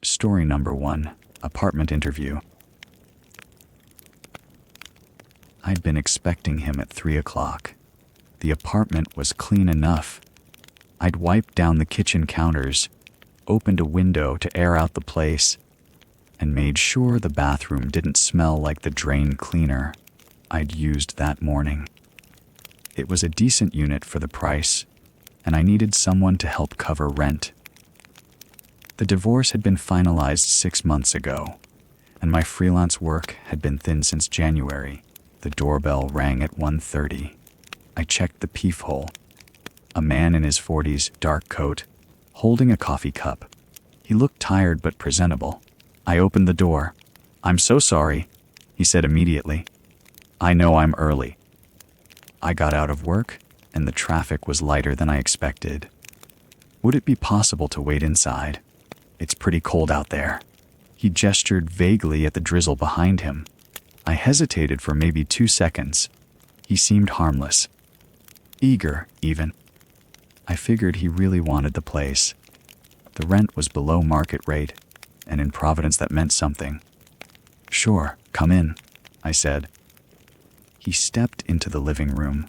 Story number 1, apartment interview. I'd been expecting him at 3 o'clock. The apartment was clean enough. I'd wiped down the kitchen counters, opened a window to air out the place, and made sure the bathroom didn't smell like the drain cleaner I'd used that morning. It was a decent unit for the price, and I needed someone to help cover rent. The divorce had been finalized 6 months ago, and my freelance work had been thin since January. The doorbell rang at 1:30. I checked the peephole. A man in his 40s, dark coat, holding a coffee cup. He looked tired but presentable. I opened the door. "I'm so sorry," he said immediately. "I know I'm early." I got out of work, and the traffic was lighter than I expected. "Would it be possible to wait inside? It's pretty cold out there." He gestured vaguely at the drizzle behind him. I hesitated for maybe 2 seconds. He seemed harmless. Eager, even. I figured he really wanted the place. The rent was below market rate, and in Providence that meant something. "Sure, come in," I said. He stepped into the living room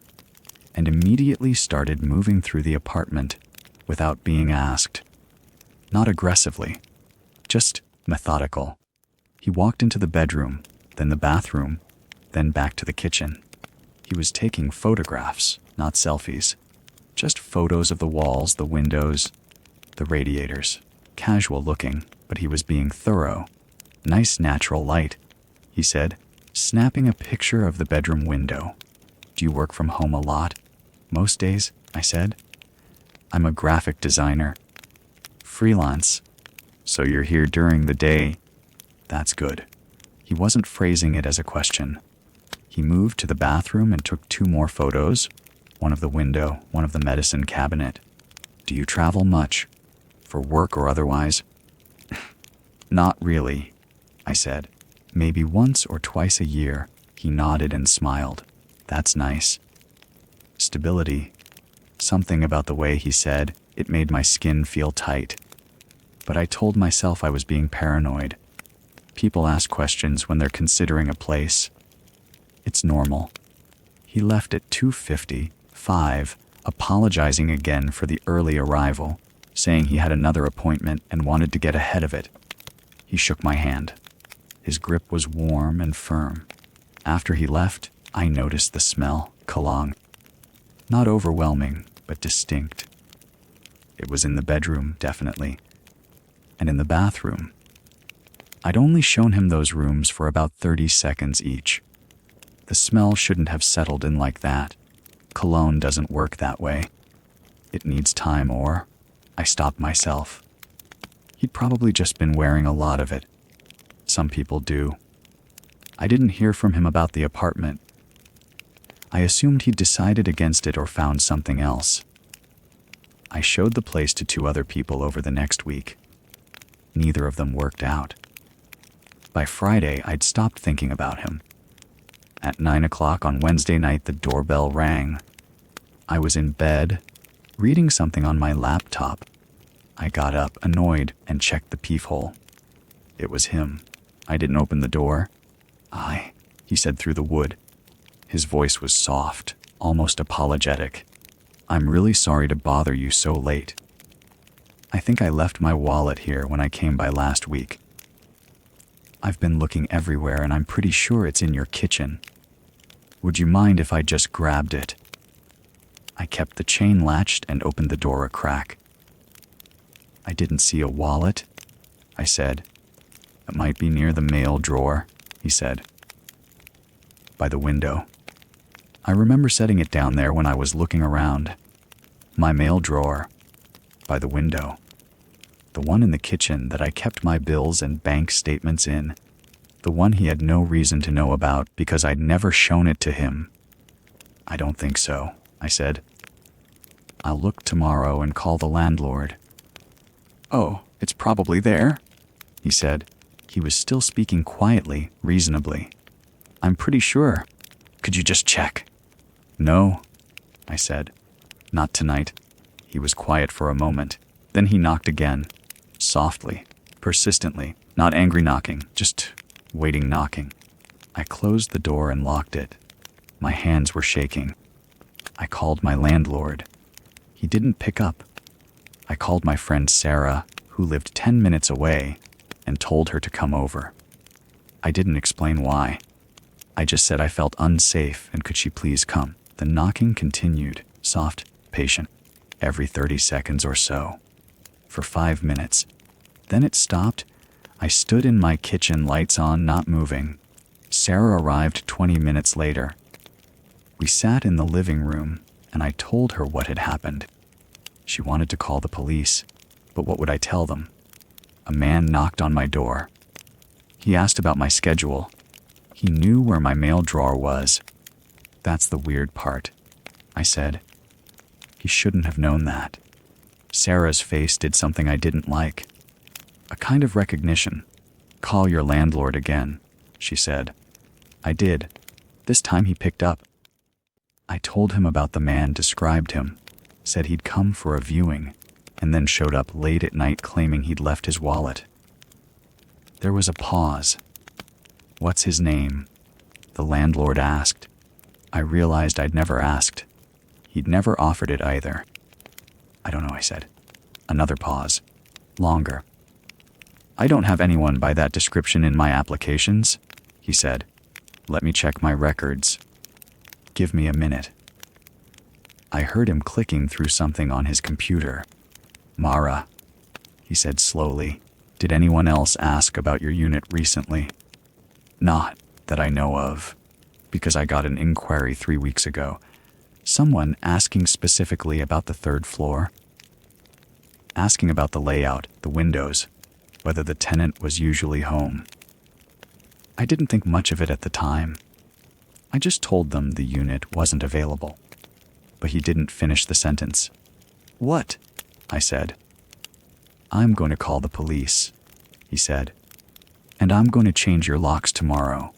and immediately started moving through the apartment without being asked. Not aggressively, just methodical. He walked into the bedroom, then the bathroom, then back to the kitchen. He was taking photographs, not selfies. Just photos of the walls, the windows, the radiators. Casual looking, but he was being thorough. "Nice natural light," he said, snapping a picture of the bedroom window. "Do you work from home a lot?" "Most days," I said. "I'm a graphic designer." "Freelance. So you're here during the day." "That's good." He wasn't phrasing it as a question. He moved to the bathroom and took 2 more photos, one of the window, one of the medicine cabinet. "Do you travel much? For work or otherwise?" "Not really," I said. "Maybe once or twice a year." He nodded and smiled. "That's nice." Stability. Something about the way he said it made my skin feel tight. But I told myself I was being paranoid. People ask questions when they're considering a place. It's normal. He left at 2:55, apologizing again for the early arrival, saying he had another appointment and wanted to get ahead of it. He shook my hand. His grip was warm and firm. After he left, I noticed the smell, cologne. Not overwhelming, but distinct. It was in the bedroom, definitely. And in the bathroom. I'd only shown him those rooms for about 30 seconds each. The smell shouldn't have settled in like that. Cologne doesn't work that way. It needs time, or I stopped myself. He'd probably just been wearing a lot of it. Some people do. I didn't hear from him about the apartment. I assumed he'd decided against it or found something else. I showed the place to 2 other people over the next week. Neither of them worked out. By Friday, I'd stopped thinking about him. At 9 o'clock on Wednesday night, the doorbell rang. I was in bed, reading something on my laptop. I got up, annoyed, and checked the peephole. It was him. I didn't open the door. "Aye," he said through the wood. His voice was soft, almost apologetic. "I'm really sorry to bother you so late. I think I left my wallet here when I came by last week. I've been looking everywhere and I'm pretty sure it's in your kitchen. Would you mind if I just grabbed it?" I kept the chain latched and opened the door a crack. "I didn't see a wallet," I said. "It might be near the mail drawer," he said. "By the window." I remember setting it down there when I was looking around. My mail drawer. By the window. The one in the kitchen that I kept my bills and bank statements in. The one he had no reason to know about because I'd never shown it to him. "I don't think so," I said. "I'll look tomorrow and call the landlord." "Oh, it's probably there," he said. He was still speaking quietly, reasonably. "I'm pretty sure. Could you just check?" "No," I said. "Not tonight." He was quiet for a moment. Then he knocked again. Softly, Persistently, not angry knocking, just waiting knocking. I closed the door and locked it. My hands were shaking. I called my landlord. He didn't pick up. I called my friend Sarah, who lived 10 minutes away, and told her to come over. I didn't explain why. I just said I felt unsafe and could she please come. The knocking continued, soft, patient, every 30 seconds or so, for 5 minutes. Then it stopped. I stood in my kitchen, lights on, not moving. Sarah arrived 20 minutes later. We sat in the living room, and I told her what had happened. She wanted to call the police, but what would I tell them? A man knocked on my door. He asked about my schedule. He knew where my mail drawer was. That's the weird part, I said. He shouldn't have known that. Sarah's face did something I didn't like. A kind of recognition. Call your landlord again, she said. I did. This time he picked up. I told him about the man, described him, said he'd come for a viewing, and then showed up late at night claiming he'd left his wallet. There was a pause. What's his name? The landlord asked. I realized I'd never asked. He'd never offered it either. I don't know, I said. Another pause. Longer. I don't have anyone by that description in my applications, he said. Let me check my records. Give me a minute. I heard him clicking through something on his computer. Mara, he said slowly, did anyone else ask about your unit recently? Not that I know of, because I got an inquiry 3 weeks ago. Someone asking specifically about the 3rd floor. Asking about the layout, the windows, whether the tenant was usually home. I didn't think much of it at the time. I just told them the unit wasn't available. But he didn't finish the sentence. What? I said. I'm going to call the police, he said. And I'm going to change your locks tomorrow.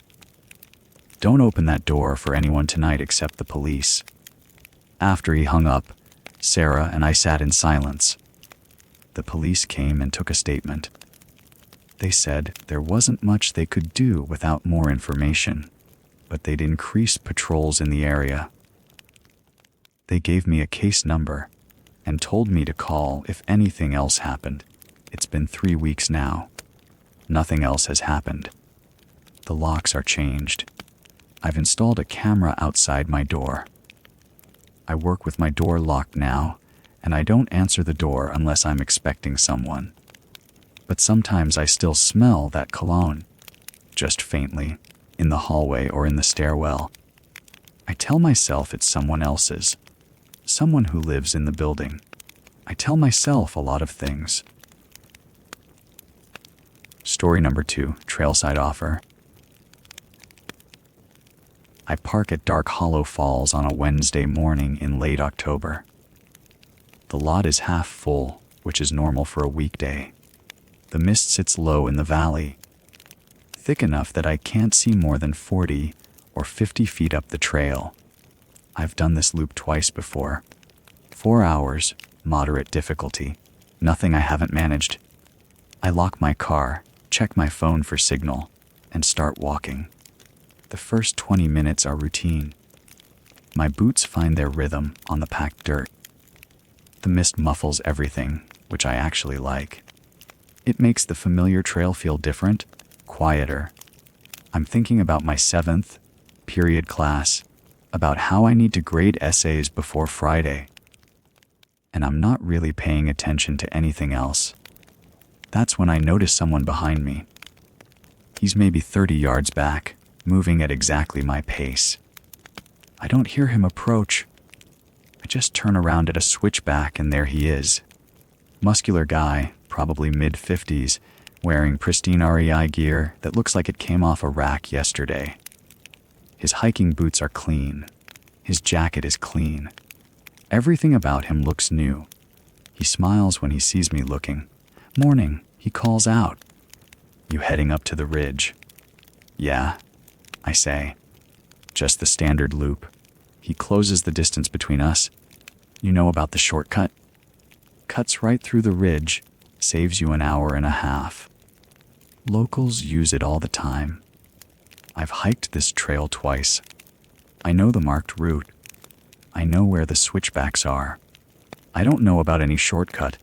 Don't open that door for anyone tonight except the police. After he hung up, Sarah and I sat in silence. The police came and took a statement. They said there wasn't much they could do without more information, but they'd increase patrols in the area. They gave me a case number and told me to call if anything else happened. It's been 3 weeks now. Nothing else has happened. The locks are changed. I've installed a camera outside my door. I work with my door locked now, and I don't answer the door unless I'm expecting someone. But sometimes I still smell that cologne, just faintly, in the hallway or in the stairwell. I tell myself it's someone else's, someone who lives in the building. I tell myself a lot of things. Story number 2, Trailside offer. I park at Dark Hollow Falls on a Wednesday morning in late October. The lot is half full, which is normal for a weekday. The mist sits low in the valley, thick enough that I can't see more than 40 or 50 feet up the trail. I've done this loop twice before. 4 hours, moderate difficulty, nothing I haven't managed. I lock my car, check my phone for signal, and start walking. The first 20 minutes are routine. My boots find their rhythm on the packed dirt. The mist muffles everything, which I actually like. It makes the familiar trail feel different, quieter. I'm thinking about my 7th period class, about how I need to grade essays before Friday. And I'm not really paying attention to anything else. That's when I notice someone behind me. He's maybe 30 yards back, moving at exactly my pace. I don't hear him approach. I just turn around at a switchback and there he is. Muscular guy, probably mid-50s, wearing pristine REI gear that looks like it came off a rack yesterday. His hiking boots are clean. His jacket is clean. Everything about him looks new. He smiles when he sees me looking. Morning, he calls out. You heading up to the ridge? Yeah, I say. Just the standard loop. He closes the distance between us. You know about the shortcut? Cuts right through the ridge, saves you an hour and a half. Locals use it all the time. I've hiked this trail twice. I know the marked route. I know where the switchbacks are. I don't know about any shortcut,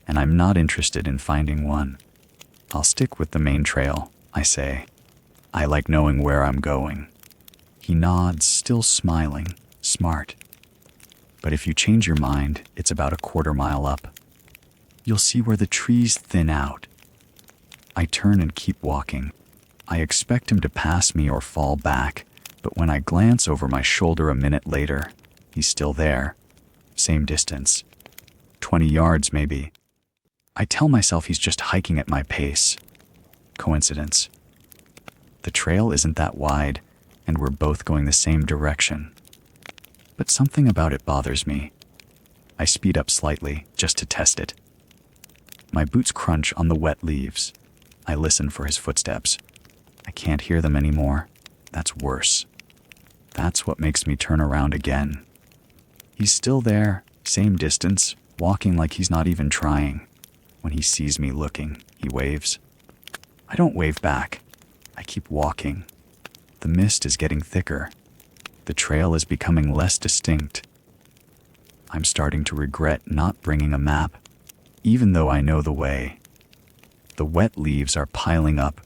and I'm not interested in finding one. I'll stick with the main trail, I say. I like knowing where I'm going. He nods, still smiling, smart. But if you change your mind, it's about a quarter-mile up. You'll see where the trees thin out. I turn and keep walking. I expect him to pass me or fall back, but when I glance over my shoulder a minute later, he's still there. Same distance. 20 yards, maybe. I tell myself he's just hiking at my pace. Coincidence. The trail isn't that wide, and we're both going the same direction. But something about it bothers me. I speed up slightly, just to test it. My boots crunch on the wet leaves. I listen for his footsteps. I can't hear them anymore. That's worse. That's what makes me turn around again. He's still there, same distance, walking like he's not even trying. When he sees me looking, he waves. I don't wave back. I keep walking. The mist is getting thicker. The trail is becoming less distinct. I'm starting to regret not bringing a map, even though I know the way. The wet leaves are piling up,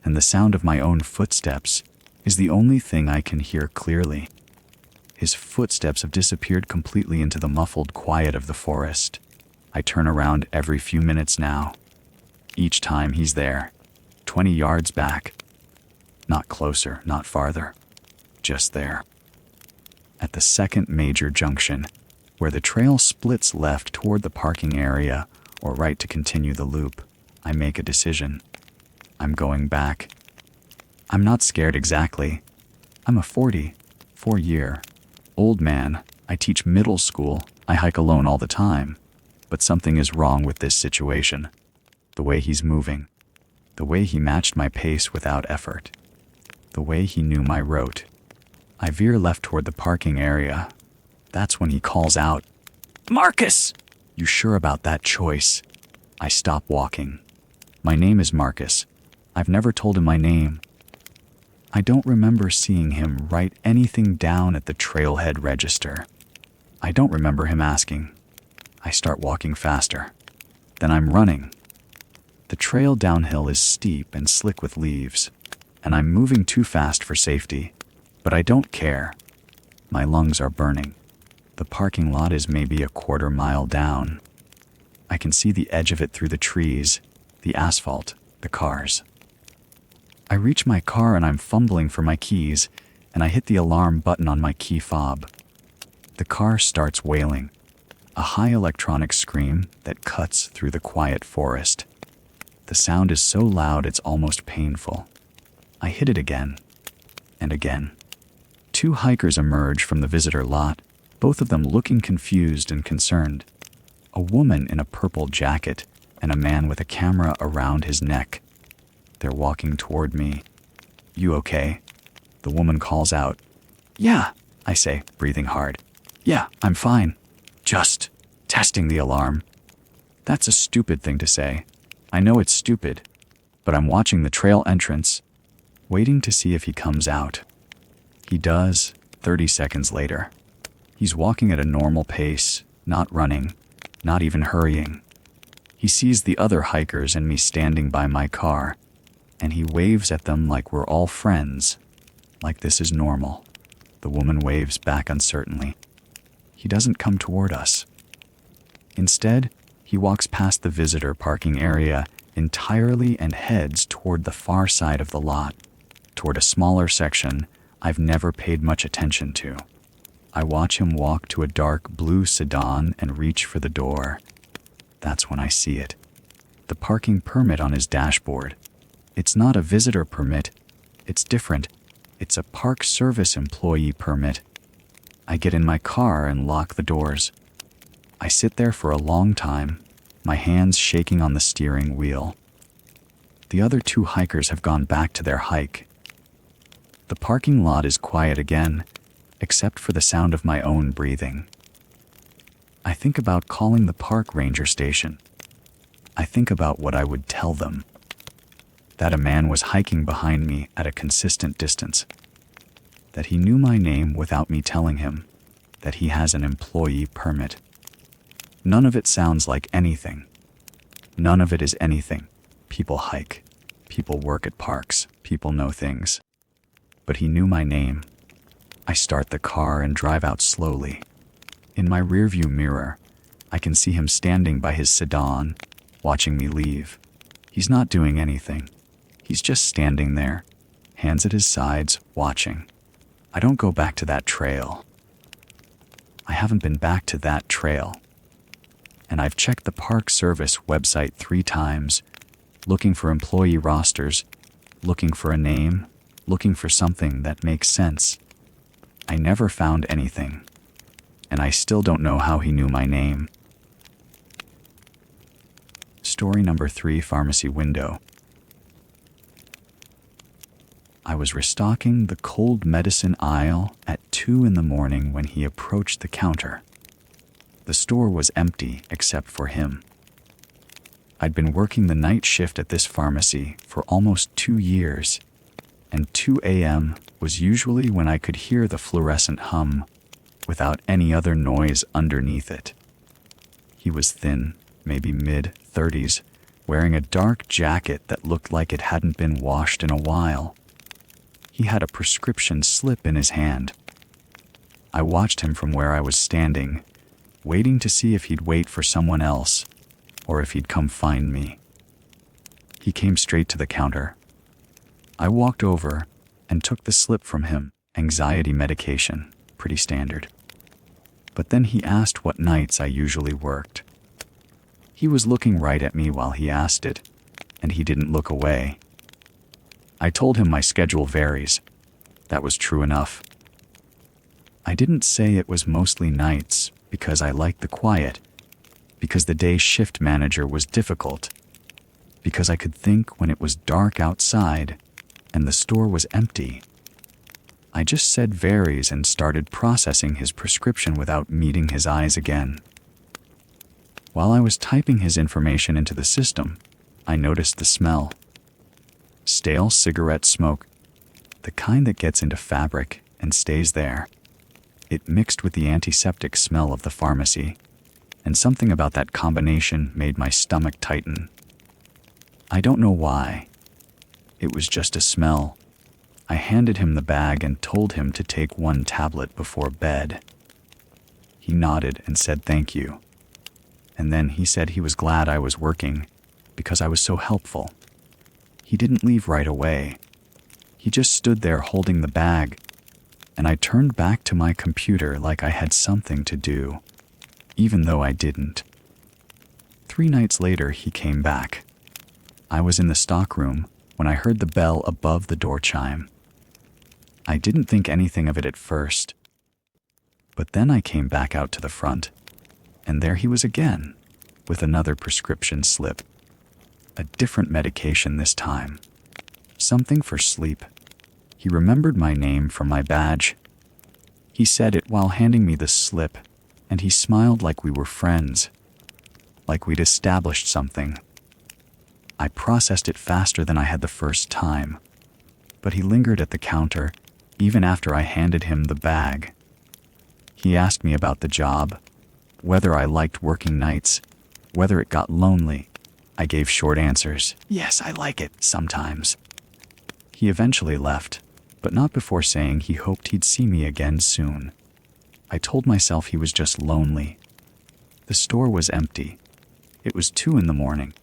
and the sound of my own footsteps is the only thing I can hear clearly. His footsteps have disappeared completely into the muffled quiet of the forest. I turn around every few minutes now. Each time he's there, 20 yards back. Not closer, not farther, just there. At the second major junction, where the trail splits left toward the parking area or right to continue the loop, I make a decision. I'm going back. I'm not scared exactly. I'm a 44-year old man. I teach middle school. I hike alone all the time. But something is wrong with this situation. The way he's moving. The way he matched my pace without effort. The way he knew my route. I veer left toward the parking area. That's when he calls out, "Marcus! You sure about that choice?" I stop walking. My name is Marcus. I've never told him my name. I don't remember seeing him write anything down at the trailhead register. I don't remember him asking. I start walking faster. Then I'm running. The trail downhill is steep and slick with leaves, and I'm moving too fast for safety, but I don't care. My lungs are burning. The parking lot is maybe a quarter-mile down. I can see the edge of it through the trees, the asphalt, the cars. I reach my car and I'm fumbling for my keys, and I hit the alarm button on my key fob. The car starts wailing, a high electronic scream that cuts through the quiet forest. The sound is so loud it's almost painful. I hit it again, and again. 2 hikers emerge from the visitor lot, both of them looking confused and concerned. A woman in a purple jacket and a man with a camera around his neck. They're walking toward me. "You okay?" The woman calls out. "Yeah," I say, breathing hard. "Yeah, I'm fine. Just testing the alarm." That's a stupid thing to say. I know it's stupid, but I'm watching the trail entrance, waiting to see if he comes out. He does, 30 seconds later. He's walking at a normal pace, not running, not even hurrying. He sees the other hikers and me standing by my car, and he waves at them like we're all friends, like this is normal. The woman waves back uncertainly. He doesn't come toward us. Instead, he walks past the visitor parking area entirely and heads toward the far side of the lot, toward a smaller section I've never paid much attention to. I watch him walk to a dark blue sedan and reach for the door. That's when I see it. The parking permit on his dashboard. It's not a visitor permit. It's different. It's a Park Service employee permit. I get in my car and lock the doors. I sit there for a long time, my hands shaking on the steering wheel. The other 2 hikers have gone back to their hike. The parking lot is quiet again, except for the sound of my own breathing. I think about calling the park ranger station. I think about what I would tell them. that a man was hiking behind me at a consistent distance, that he knew my name without me telling him, that he has an employee permit. None of it sounds like anything. None of it is anything. People hike. People work at parks. People know things. But he knew my name. I start the car and drive out slowly. In my rearview mirror, I can see him standing by his sedan, watching me leave. He's not doing anything. He's just standing there, hands at his sides, watching. I don't go back to that trail. I haven't been back to that trail. And I've checked the Park Service website 3 times, looking for employee rosters, looking for a name, looking for something that makes sense. I never found anything. And I still don't know how he knew my name. Story number 3, pharmacy window. I was restocking the cold medicine aisle at 2 in the morning when he approached the counter. The store was empty except for him. I'd been working the night shift at this pharmacy for almost 2 years, and 2 a.m. was usually when I could hear the fluorescent hum without any other noise underneath it. He was thin, maybe mid-30s, wearing a dark jacket that looked like it hadn't been washed in a while. He had a prescription slip in his hand. I watched him from where I was standing, waiting to see if he'd wait for someone else, or if he'd come find me. He came straight to the counter. I walked over and took the slip from him. Anxiety medication, pretty standard. But then he asked what nights I usually worked. He was looking right at me while he asked it, and he didn't look away. I told him my schedule varies. That was true enough. I didn't say it was mostly nights because I liked the quiet, because the day shift manager was difficult, because I could think when it was dark outside and the store was empty. I just said varies and started processing his prescription without meeting his eyes again. While I was typing his information into the system, I noticed the smell. Stale cigarette smoke, the kind that gets into fabric and stays there. It mixed with the antiseptic smell of the pharmacy, and something about that combination made my stomach tighten. I don't know why. It was just a smell. I handed him the bag and told him to take 1 tablet before bed. He nodded and said thank you. And then he said he was glad I was working because I was so helpful. He didn't leave right away. He just stood there holding the bag, and I turned back to my computer like I had something to do, even though I didn't. 3 nights later, he came back. I was in the stockroom when I heard the bell above the door chime. I didn't think anything of it at first, but then I came back out to the front, and there he was again, with another prescription slip. A different medication this time. Something for sleep. He remembered my name from my badge. He said it while handing me the slip, and he smiled like we were friends, like we'd established something. I processed it faster than I had the first time, but he lingered at the counter even after I handed him the bag. He asked me about the job, whether I liked working nights, whether it got lonely. I gave short answers. Yes, I like it, sometimes. He eventually left, but not before saying he hoped he'd see me again soon. I told myself he was just lonely. The store was empty. It was 2 in the morning.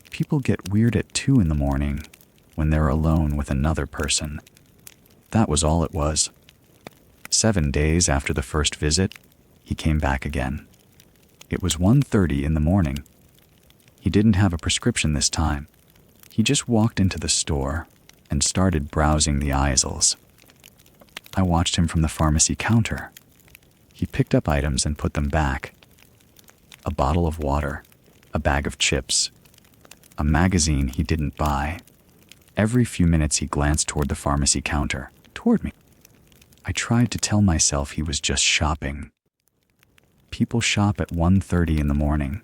People get weird at 2 in the morning when they're alone with another person. That was all it was. 7 days after the first visit, he came back again. It was 1:30 in the morning. He didn't have a prescription this time. He just walked into the store and started browsing the aisles. I watched him from the pharmacy counter. He picked up items and put them back. A bottle of water, a bag of chips, a magazine he didn't buy. Every few minutes he glanced toward the pharmacy counter, toward me. I tried to tell myself he was just shopping. People shop at 1:30 in the morning,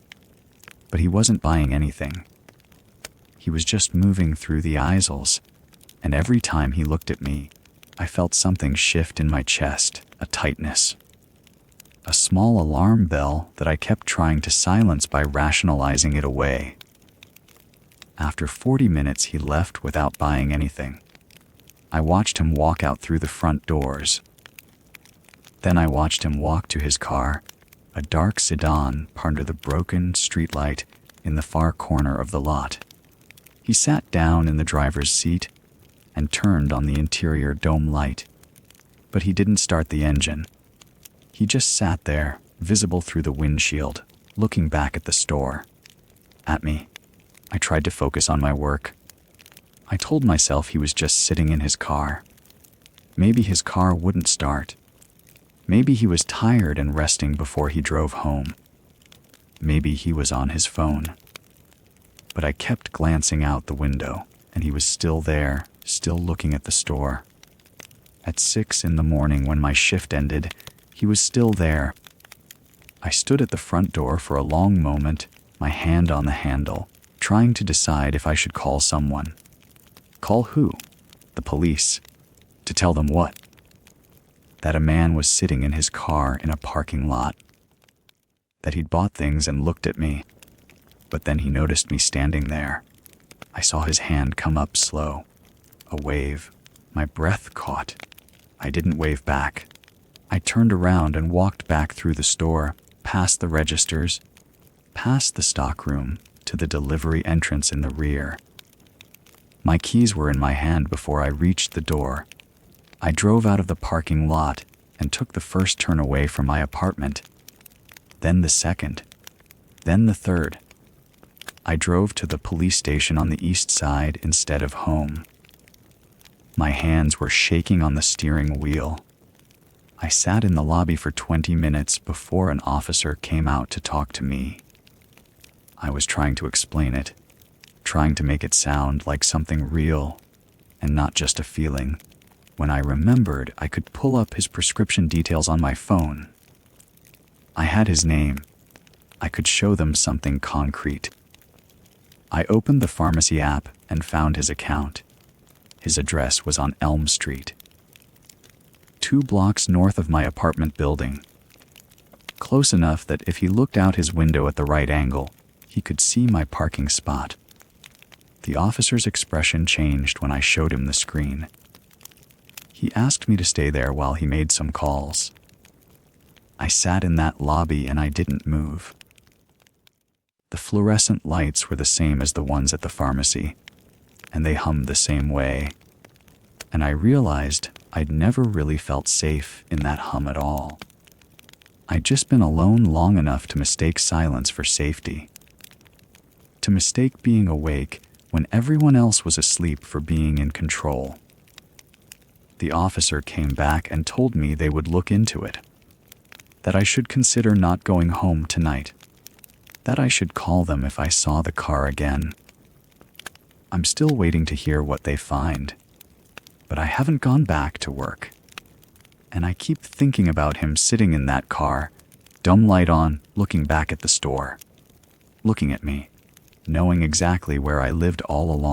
but he wasn't buying anything. He was just moving through the aisles, and every time he looked at me, I felt something shift in my chest, a tightness. A small alarm bell that I kept trying to silence by rationalizing it away. After 40 minutes, he left without buying anything. I watched him walk out through the front doors. Then I watched him walk to his car, a dark sedan under the broken streetlight in the far corner of the lot. He sat down in the driver's seat and turned on the interior dome light. But he didn't start the engine. He just sat there, visible through the windshield, looking back at the store. At me. I tried to focus on my work. I told myself he was just sitting in his car. Maybe his car wouldn't start. Maybe he was tired and resting before he drove home. Maybe he was on his phone. But I kept glancing out the window, and he was still there, still looking at the store. At 6 in the morning when my shift ended, he was still there. I stood at the front door for a long moment, my hand on the handle, trying to decide if I should call someone. Call who? The police. To tell them what? That a man was sitting in his car in a parking lot. That he'd bought things and looked at me. But then he noticed me standing there. I saw his hand come up slow. A wave. My breath caught. I didn't wave back. I turned around and walked back through the store, past the registers, past the stockroom, to the delivery entrance in the rear. My keys were in my hand before I reached the door. I drove out of the parking lot and took the first turn away from my apartment. Then the second. Then the third. I drove to the police station on the east side instead of home. My hands were shaking on the steering wheel. I sat in the lobby for 20 minutes before an officer came out to talk to me. I was trying to explain it, trying to make it sound like something real and not just a feeling, when I remembered I could pull up his prescription details on my phone. I had his name. I could show them something concrete. I opened the pharmacy app and found his account. His address was on Elm Street, 2 blocks north of my apartment building. Close enough that if he looked out his window at the right angle, he could see my parking spot. The officer's expression changed when I showed him the screen. He asked me to stay there while he made some calls. I sat in that lobby and I didn't move. The fluorescent lights were the same as the ones at the pharmacy, and they hummed the same way. And I realized I'd never really felt safe in that hum at all. I'd just been alone long enough to mistake silence for safety. To mistake being awake when everyone else was asleep for being in control. The officer came back and told me they would look into it. That I should consider not going home tonight. That I should call them if I saw the car again. I'm still waiting to hear what they find. But I haven't gone back to work. And I keep thinking about him sitting in that car, dome light on, looking back at the store. Looking at me, knowing exactly where I lived all along.